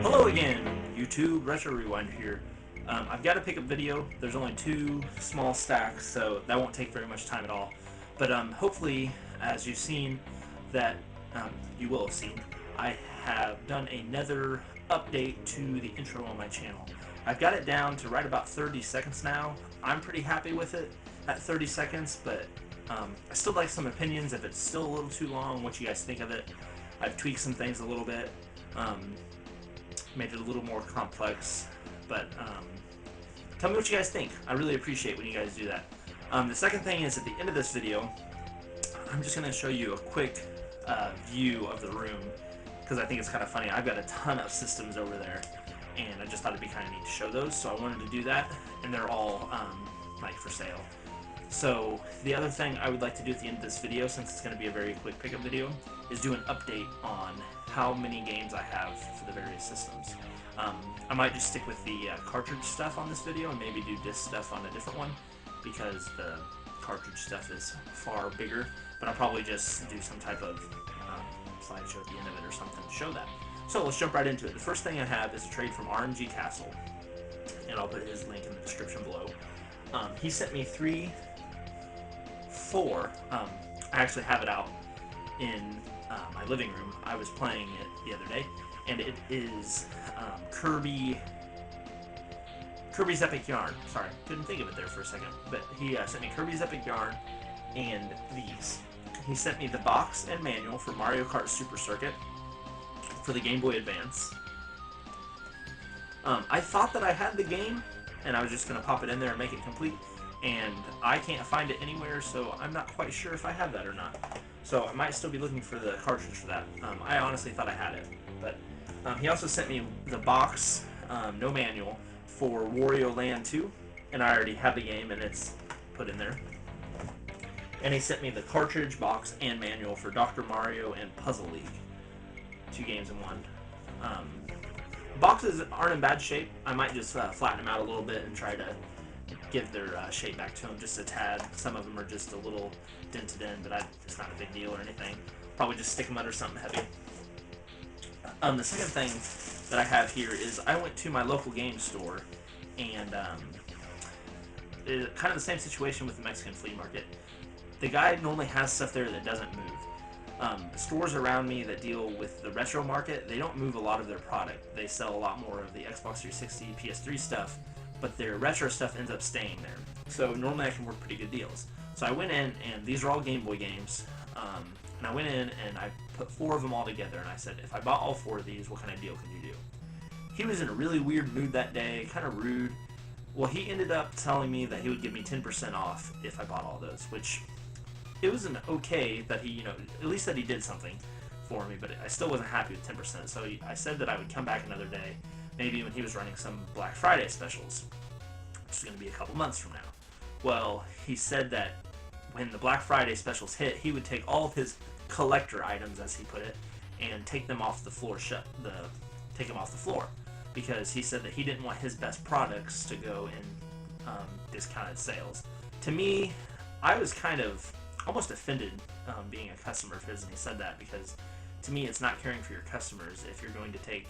Hello again, YouTube. Retro Rewind here. I've got to pick up video. There's only 2 small stacks, so that won't take very much time at all. But hopefully, as you've seen, that you will have seen, I have done another update to the intro on my channel. I've got it down to right about 30 seconds now. I'm pretty happy with it at 30 seconds, but I still like some opinions if it's still a little too long, what you guys think of it. I've tweaked some things a little bit. Made it a little more complex, but tell me what you guys think. I really appreciate when you guys do that. The second thing is, at the end of this video, I'm just going to show you a quick view of the room, because I think it's kind of funny. I've got a ton of systems over there, and I just thought it'd be kind of neat to show those, so I wanted to do that, and they're all like for sale. So the other thing I would like to do at the end of this video, since it's going to be a very quick pickup video, is do an update on how many games I have for the various systems. I might just stick with the cartridge stuff on this video and maybe do disc stuff on a different one, because the cartridge stuff is far bigger, but I'll probably just do some type of slideshow at the end of it or something to show that. So let's jump right into it. The first thing I have is a trade from RMG Castle, and I'll put his link in the description below. He sent me 4. I actually have it out in my living room. I was playing it the other day, and it is Kirby's Epic Yarn. Sorry, couldn't think of it there for a second, but he sent me Kirby's Epic Yarn and these. He sent me the box and manual for Mario Kart Super Circuit for the Game Boy Advance. I thought that I had the game, and I was just going to pop it in there and make it complete, and I can't find it anywhere, so I'm not quite sure if I have that or not. So I might still be looking for the cartridge for that. I honestly thought I had it, but he also sent me the box, no manual, for Wario Land 2, and I already have the game, and it's put in there. And he sent me the cartridge, box, and manual for Dr. Mario and Puzzle League. 2 games in one. Boxes aren't in bad shape. I might just flatten them out a little bit and try to give their shape back to them just a tad. Some of them are just a little dented in, but it's not a big deal or anything. Probably just stick them under something heavy. The second thing that I have here is I went to my local game store, and it's kind of the same situation with the Mexican flea market. The guy normally has stuff there that doesn't move. Stores around me that deal with the retro market, they don't move a lot of their product. They sell a lot more of the Xbox 360, PS3 stuff, but their retro stuff ends up staying there. So normally I can work pretty good deals. So I went in, and these are all Game Boy games, and I went in and I put 4 of them all together, and I said, if I bought all 4 of these, what kind of deal could you do? He was in a really weird mood that day, kind of rude. Well, he ended up telling me that he would give me 10% off if I bought all those, which it was an okay that he, at least that he did something for me, but I still wasn't happy with 10%. So I said that I would come back another day, maybe when he was running some Black Friday specials, which is going to be a couple months from now. Well, he said that when the Black Friday specials hit, he would take all of his collector items, as he put it, and take them off the floor, take them off the floor, because he said that he didn't want his best products to go in discounted sales. To me, I was kind of almost offended being a customer of his, and he said that, because to me it's not caring for your customers if you're going to take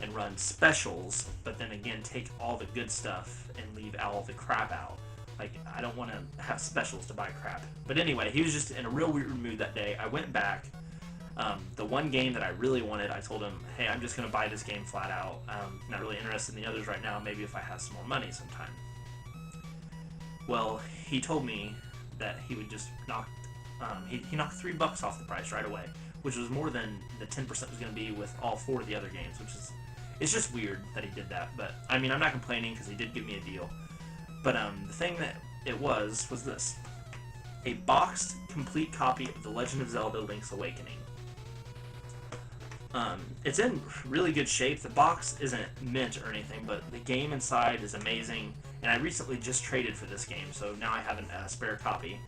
and run specials, but then again take all the good stuff and leave all the crap out. Like, I don't want to have specials to buy crap. But anyway, he was just in a real weird mood that day. I went back. The one game that I really wanted, I told him, hey, I'm just going to buy this game flat out. I'm not really interested in the others right now. Maybe if I have some more money sometime. Well, he told me that he would just knock, he knocked $3 off the price right away, which was more than the 10% was going to be with all 4 of the other games, which is, it's just weird that he did that. But I mean, I'm not complaining because he did give me a deal. But the thing that it was this. a boxed complete copy of The Legend of Zelda: Link's Awakening. It's in really good shape. The box isn't mint or anything, but the game inside is amazing, and I recently just traded for this game, so now I have a spare copy.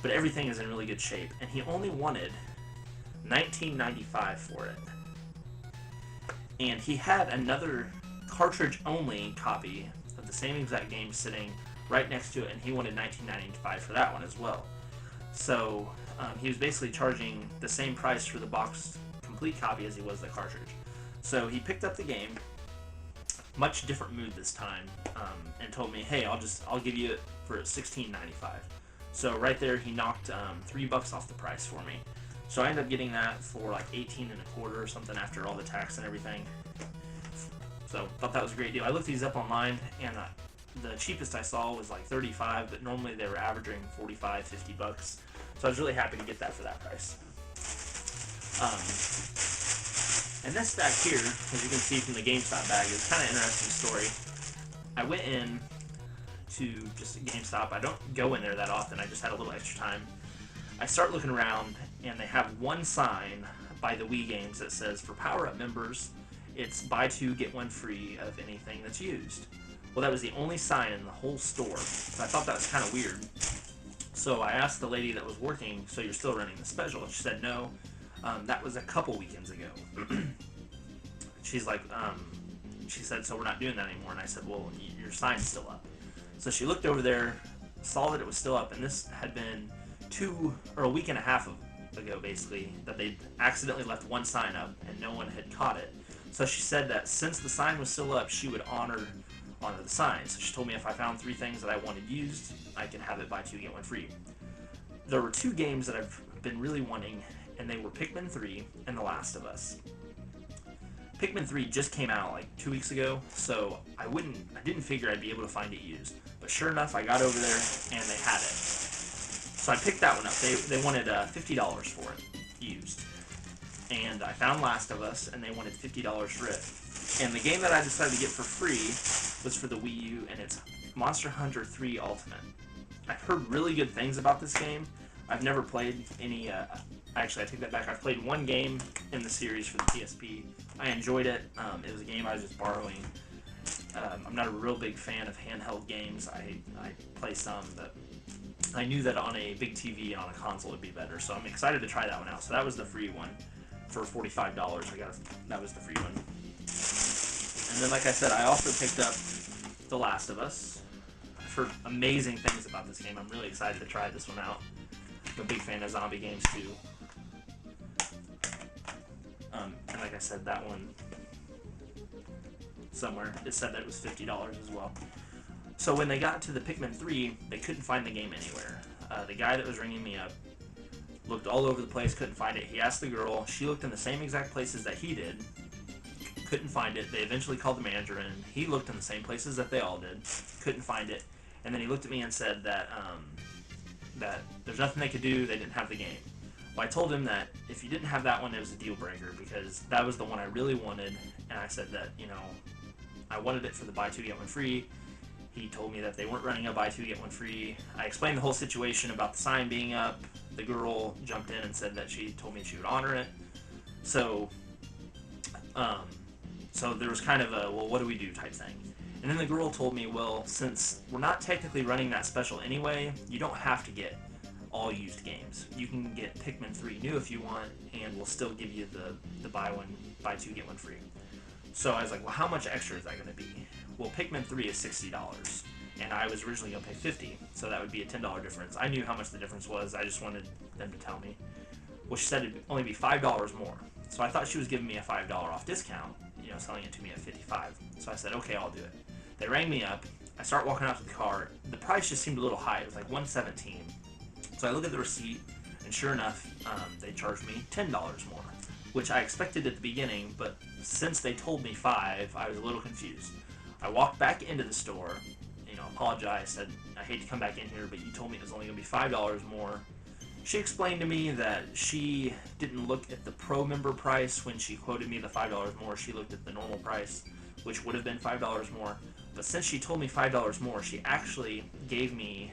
But everything is in really good shape, and he only wanted $19.95 for it. And he had another cartridge-only copy of the same exact game sitting right next to it, and he wanted $19.95 for that one as well. So he was basically charging the same price for the boxed complete copy as he was the cartridge. So he picked up the game, much different mood this time, and told me, "Hey, I'll give you it for $16.95." So right there, he knocked $3 off the price for me. So I ended up getting that for like $18.25 or something after all the tax and everything. So thought that was a great deal. I looked these up online, and the cheapest I saw was like $35, but normally they were averaging $45, $50. So I was really happy to get that for that price. And this back here, as you can see from the GameStop bag, is kind of an interesting story. I went in to just GameStop. I don't go in there that often. I just had a little extra time. I start looking around, and they have one sign by the Wii games that says, "For Power-Up members, it's buy two, get one free of anything that's used." Well, that was the only sign in the whole store, so I thought that was kind of weird. So I asked the lady that was working, "So you're still running the special?" And she said, "No, that was a couple weekends ago." She's like, she said, "So we're not doing that anymore?" And I said, "Well, your sign's still up." So she looked over there, saw that it was still up, and this had been a week and a half ago, basically, that they accidentally left one sign up and no one had caught it. So she said that since the sign was still up, she would honor the sign. So she told me if I found 3 things that I wanted used, I could have it buy 2, get 1 free. There were 2 games that I've been really wanting, and they were Pikmin 3 and The Last of Us. Pikmin 3 just came out like 2 weeks ago, so I didn't figure I'd be able to find it used. But sure enough, I got over there and they had it. So I picked that one up. They wanted $50 for it, used. And I found Last of Us, and they wanted $50 for it. And the game that I decided to get for free was for the Wii U, and it's Monster Hunter 3 Ultimate. I've heard really good things about this game. I've never played any, actually I take that back, I've played 1 game in the series for the PSP. I enjoyed it. It was a game I was just borrowing. I'm not a real big fan of handheld games. I play some, but I knew that on a big TV on a console would be better, so I'm excited to try that one out. So that was the free one for $45. That was the free one. And then, like I said, I also picked up The Last of Us. I've heard amazing things about this game. I'm really excited to try this one out. I'm a big fan of zombie games too. And like I said, that one somewhere it said that it was $50 as well. So when they got to the Pikmin 3, they couldn't find the game anywhere. The guy that was ringing me up looked all over the place, couldn't find it. He asked the girl. She looked in the same exact places that he did. Couldn't find it. They eventually called the manager in. He looked in the same places that they all did. Couldn't find it. And then he looked at me and said that that there's nothing they could do. They didn't have the game. Well, I told him that if you didn't have that one, it was a deal breaker because that was the one I really wanted. And I said that, I wanted it for the buy two, get one free. He told me that they weren't running a buy two, get one free. I explained the whole situation about the sign being up. The girl jumped in and said that she told me she would honor it. So there was kind of a, well, what do we do type thing. And then the girl told me, well, since we're not technically running that special anyway, you don't have to get all used games. You can get Pikmin 3 new if you want, and we'll still give you the buy two, get one free. So I was like, well, how much extra is that going to be? Well, Pikmin 3 is $60, and I was originally going to pay $50, so that would be a $10 difference. I knew how much the difference was. I just wanted them to tell me. Well, she said it'd only be $5 more. So I thought she was giving me a $5 off discount, selling it to me at $55. So I said, okay, I'll do it. They rang me up. I start walking out to the car. The price just seemed a little high. It was like $117. So I look at the receipt, and sure enough, they charged me $10 more, which I expected at the beginning, but since they told me $5, I was a little confused. I walked back into the store, apologized, said, I hate to come back in here, but you told me it was only going to be $5 more. She explained to me that she didn't look at the pro member price when she quoted me the $5 more. She looked at the normal price, which would have been $5 more. But since she told me $5 more, she actually gave me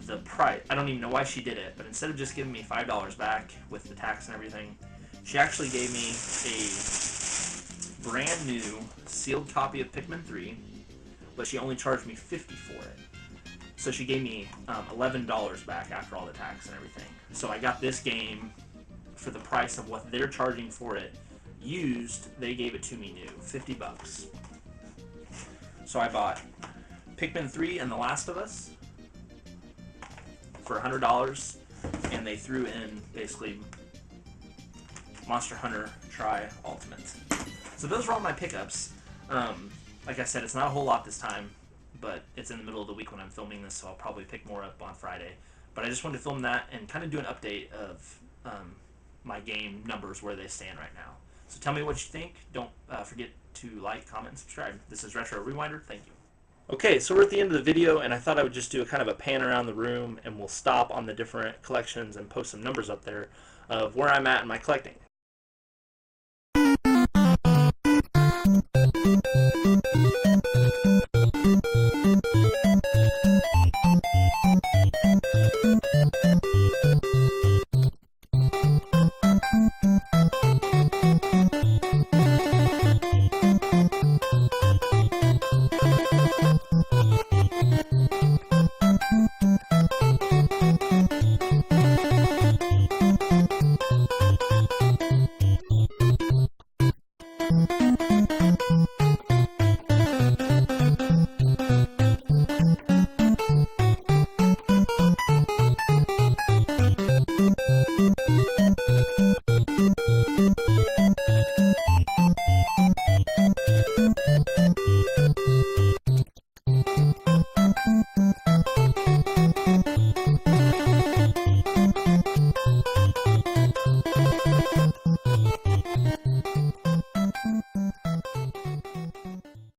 the price. I don't even know why she did it, but instead of just giving me $5 back with the tax and everything, she actually gave me a brand new sealed copy of Pikmin 3, but she only charged me $50 for it. So she gave me $11 back after all the tax and everything. So I got this game for the price of what they're charging for it used. They gave it to me new, $50. So I bought Pikmin 3 and The Last of Us for $100, and they threw in basically Monster Hunter Tri Ultimate. So those are all my pickups. Like I said, it's not a whole lot this time, but it's in the middle of the week when I'm filming this, so I'll probably pick more up on Friday. But I just wanted to film that and kind of do an update of my game numbers, where they stand right now. So tell me what you think. Don't forget to like, comment, and subscribe. This is Retro Rewinder. Thank you. Okay, so we're at the end of the video, and I thought I would just do a kind of a pan around the room, and we'll stop on the different collections and post some numbers up there of where I'm at in my collecting.